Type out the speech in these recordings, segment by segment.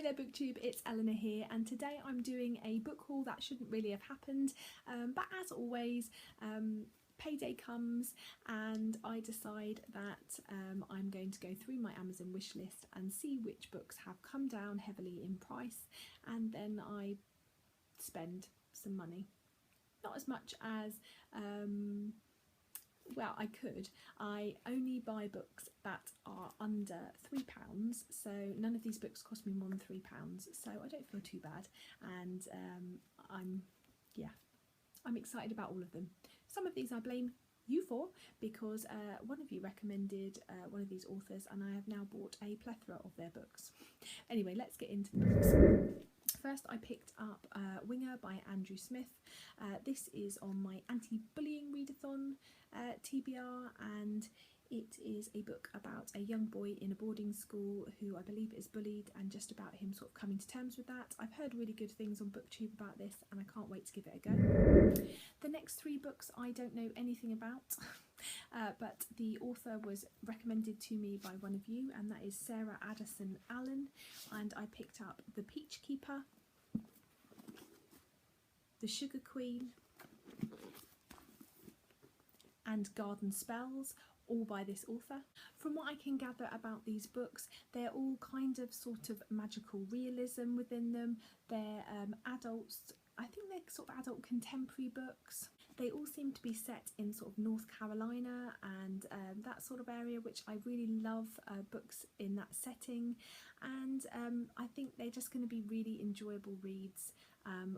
Hi there BookTube, it's Eleanor here, and today I'm doing a book haul that shouldn't really have happened, but as always, payday comes and I decide that I'm going to go through my Amazon wish list and see which books have come down heavily in price, and then I spend some money. Not as much as well, I could. I only buy books that are under £3, so none of these books cost me more than £3, so I don't feel too bad, and I'm excited about all of them. Some of these I blame you for, because one of you recommended one of these authors and I have now bought a plethora of their books. Anyway, let's get into the books. First, I picked up Winger by Andrew Smith. This is on my anti-bullying readathon TBR, and it is a book about a young boy in a boarding school who I believe is bullied, and just about him sort of coming to terms with that. I've heard really good things on BookTube about this and I can't wait to give it a go. The next three books I don't know anything about, but the author was recommended to me by one of you, and that is Sarah Addison Allen, and I picked up The Peach Keeper, The Sugar Queen and Garden Spells, all by this author. From what I can gather about these books, they're all kind of sort of magical realism within them. They're adults, I think they're sort of adult contemporary books. They all seem to be set in sort of North Carolina and that sort of area, which I really love books in that setting, and I think they're just going to be really enjoyable reads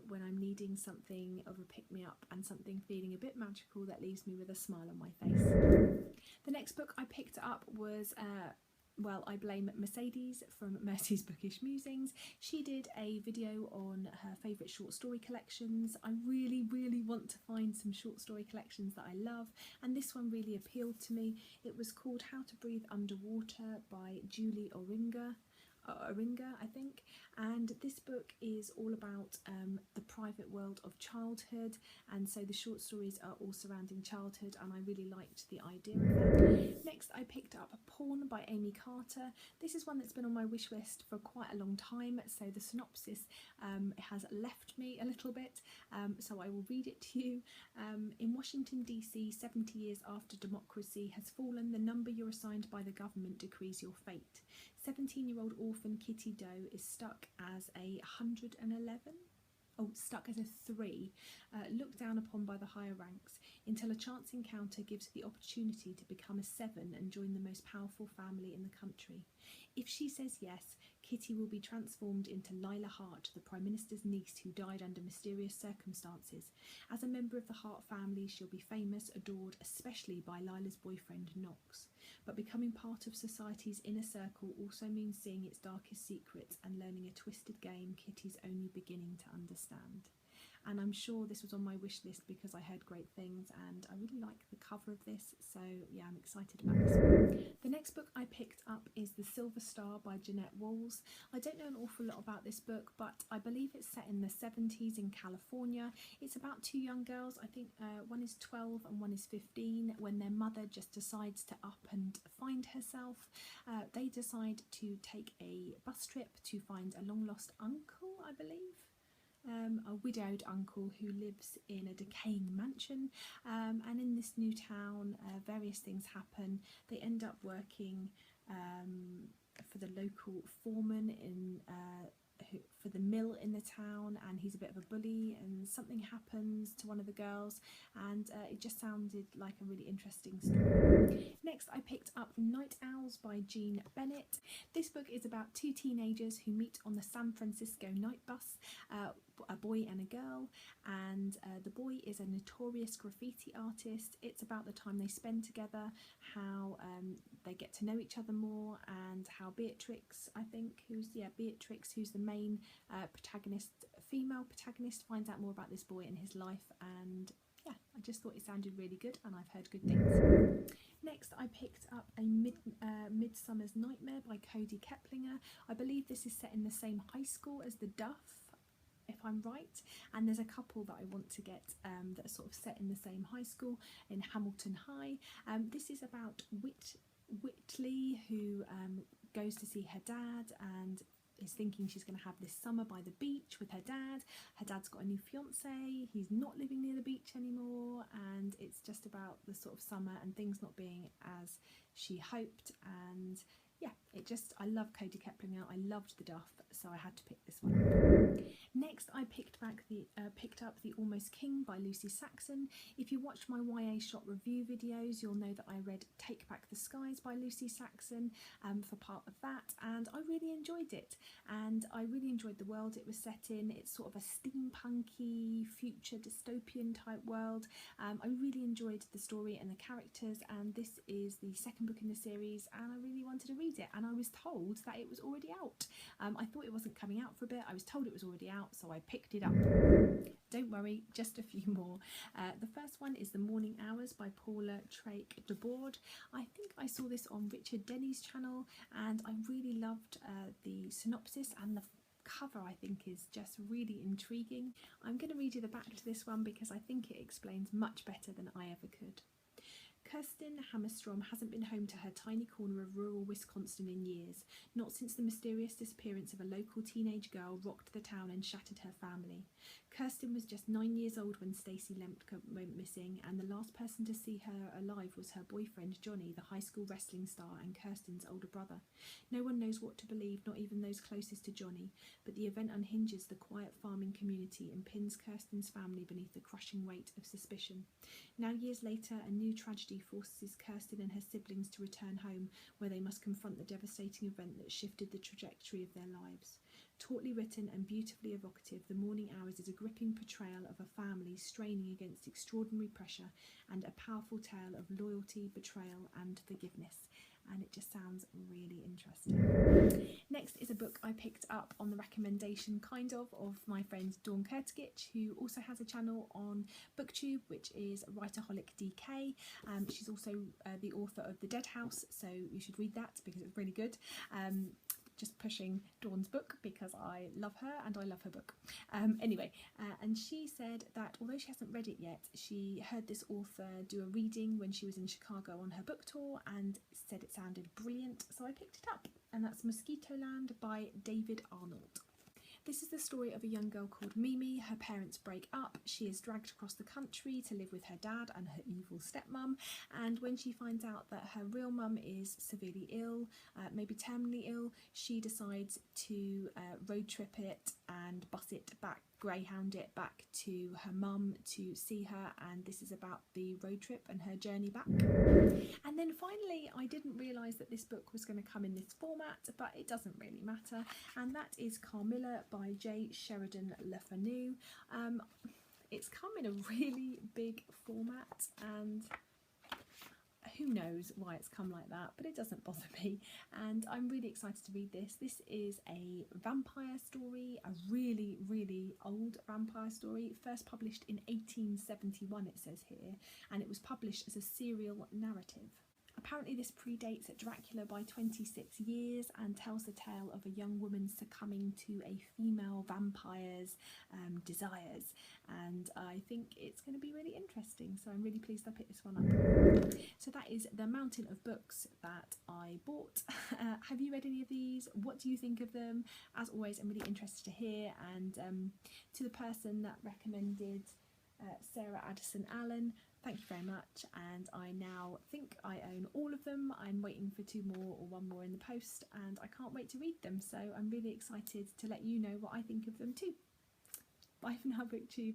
when I'm needing something of a pick-me-up and something feeling a bit magical that leaves me with a smile on my face. The next book I picked up was well, I blame Mercedes from Mercy's Bookish Musings. She did a video on her favourite short story collections. I really want to find some short story collections that I love, and this one really appealed to me. It was called How to Breathe Underwater by Julie Oringa, I think, and this book is all about the private world of childhood, and so the short stories are all surrounding childhood, and I really liked the idea of that. Next, I picked up Pawn by Amy Carter. This is one that's been on my wish list for quite a long time, so the synopsis has left me a little bit, so I will read it to you. In Washington DC, 70 years after democracy has fallen, the number you're assigned by the government decrees your fate. 17-year-old orphan Kitty Doe is stuck as a 3, looked down upon by the higher ranks, until a chance encounter gives her the opportunity to become a 7 and join the most powerful family in the country. If she says yes, Kitty will be transformed into Lila Hart, the Prime Minister's niece who died under mysterious circumstances. As a member of the Hart family, she'll be famous, adored, especially by Lila's boyfriend Knox. But becoming part of society's inner circle also means seeing its darkest secrets and learning a twisted game Kitty's only beginning to understand. And I'm sure this was on my wish list because I heard great things, and I really like the cover of this, so yeah, I'm excited about this one. The next book I picked up is The Silver Star by Jeanette Walls. I don't know an awful lot about this book, but I believe it's set in the 70s in California. It's about two young girls, I think one is 12 and one is 15, when their mother just decides to up and find herself. They decide to take a bus trip to find a long lost uncle, I believe. A widowed uncle who lives in a decaying mansion, and in this new town various things happen. They end up working for the local foreman in for the mill in the town, and he's a bit of a bully, and something happens to one of the girls, and it just sounded like a really interesting story. Next, I picked up Night Owls by Jean Bennett. This book is about two teenagers who meet on the San Francisco night bus, a boy and a girl, and the boy is a notorious graffiti artist. It's about the time they spend together, how they get to know each other more, and how Beatrix, who's the main female protagonist, finds out more about this boy and his life, and yeah, I just thought it sounded really good, and I've heard good things. Next, I picked up a Midsummers Nightmare by Cody Keplinger. I believe this is set in the same high school as The Duff, if I'm right, and there's a couple that I want to get that are sort of set in the same high school in Hamilton High. This is about Whitley, who goes to see her dad, and is thinking she's going to have this summer by the beach with her dad. Her dad's got a new fiance, he's not living near the beach anymore, and it's just about the sort of summer and things not being as she hoped. And yeah, I love Cody Keplinger, I loved the Duff, so I had to pick this one up. Next, I picked up The Almost King by Lucy Saxon. If you watch my YA shop review videos, you'll know that I read Take Back the Skies by Lucy Saxon for part of that, and I really enjoyed it. And I really enjoyed the world it was set in. It's sort of a steampunky, future dystopian type world. I really enjoyed the story and the characters, and this is the second book in the series, and I really wanted to read it, and I was told that it was already out. I thought it wasn't coming out for a bit. I was told it was already out, so I picked it up. Don't worry, just a few more. The first one is The Morning Hours by Paula Trake de Boord. I think I saw this on Richard Denny's channel, and I really loved the synopsis, and the cover I think is just really intriguing. I'm going to read you the back to this one because I think it explains much better than I ever could. Kirsten Hammerstrom hasn't been home to her tiny corner of rural Wisconsin in years, not since the mysterious disappearance of a local teenage girl rocked the town and shattered her family. Kirsten was just 9 years old when Stacey Lempke went missing, and the last person to see her alive was her boyfriend Johnny, the high school wrestling star and Kirsten's older brother. No one knows what to believe, not even those closest to Johnny, but the event unhinges the quiet farming community and pins Kirsten's family beneath the crushing weight of suspicion. Now, years later, a new tragedy forces Kirsten and her siblings to return home, where they must confront the devastating event that shifted the trajectory of their lives. Tautly written and beautifully evocative, The Morning Hours is a gripping portrayal of a family straining against extraordinary pressure, and a powerful tale of loyalty, betrayal and forgiveness. And it just sounds really interesting. Next is a book I picked up on the recommendation of my friend Dawn Kurtgich, who also has a channel on BookTube, which is Writerholic DK. She's also the author of The Dead House, so you should read that because it's really good. Just pushing Dawn's book because I love her and I love her book. And she said that although she hasn't read it yet, she heard this author do a reading when she was in Chicago on her book tour and said it sounded brilliant, so I picked it up, and that's Mosquito Land by David Arnold. This is the story of a young girl called Mimi. Her parents break up. She is dragged across the country to live with her dad and her evil stepmom. And when she finds out that her real mum is severely ill, maybe terminally ill, she decides to road trip it and bus it back, greyhound it back to her mum to see her. And this is about the road trip and her journey back. And then finally, I didn't realise that this book was going to come in this format, but it doesn't really matter. And that is Camilla by J. Sheridan Le Fanu. It's come in a really big format, and who knows why it's come like that, but it doesn't bother me, and I'm really excited to read this. This is a vampire story, a really, really old vampire story, first published in 1871 it says here, and it was published as a serial narrative. Apparently this predates Dracula by 26 years and tells the tale of a young woman succumbing to a female vampire's desires, and I think it's going to be really interesting, so I'm really pleased I picked this one up. So that is the mountain of books that I bought. Have you read any of these? What do you think of them? As always, I'm really interested to hear, and to the person that recommended Sarah Addison Allen, thank you very much, and I now think I own all of them. I'm waiting for 2 more or 1 more in the post, and I can't wait to read them, so I'm really excited to let you know what I think of them too. Bye for now, BookTube.